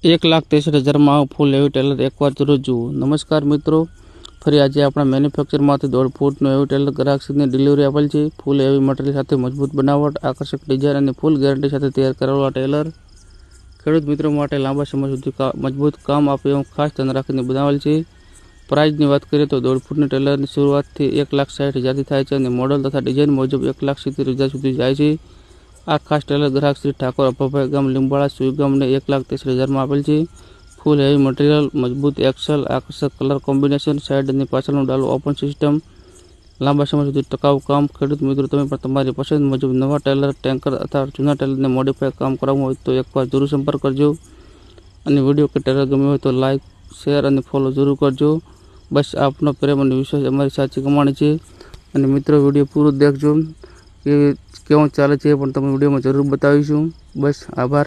1,63,000 में फूल एवी टेलर एक बार जरूर जुओ। नमस्कार मित्रों, फरी आज अपना मैन्युफेक्चर में 1.5 फूट एवी टेलर ग्राहक सुधी डिलीवरी आपेल है। फूल एवी मटीरियल साथ मजबूत बनावट, आकर्षक डिजाइन और फूल गैरंटी साथ तैयार करेला टेलर खेडूत मित्रों माटे लांबा समय सुधी मजबूत काम आपे एवं खास ध्यान राखीने बनावेल है। प्राइस की बात करिए तो 1.5 फूट टेलर की शुरुआत थी 1,60,000 थी थाय छे अने मॉडल तथा डिजाइन मुजब 1,70,000 सुधी जाय छे। आ खास टेलर ग्राहक श्री ठाकुर अप्पाभाई गाम લીંબાળા સુઈગામ ने 1,63,000 में आपेल है। फूल हेवी मटीरियल, मजबूत एक्सल, आकर्षक कलर कॉम्बिनेशन, साइड अने पाछळનું डालो ओपन सिस्टम, लांबा समय सुधी टकाऊ काम। खेडूत मित्रों तमे पण तमारी पसंद मुजब नवा टेलर, टेंकर अथवा जूना टेलर ने मॉडिफाई काम करावવું હોય तो एक बार जरूर संपर्क करजो। અને વિડીયો કે ટેલર ગમ્યો હોય તો લાइक, शेर અને फॉलो जरूर करजो। बस आपनो प्रेम અને विश्वास अमारी साची कमाणी छे। અને मित्रों विडियो पूरो देखजो के केवुं चाले छे पण तमे विडियो में जरूर बतावीशुं। बस आभार।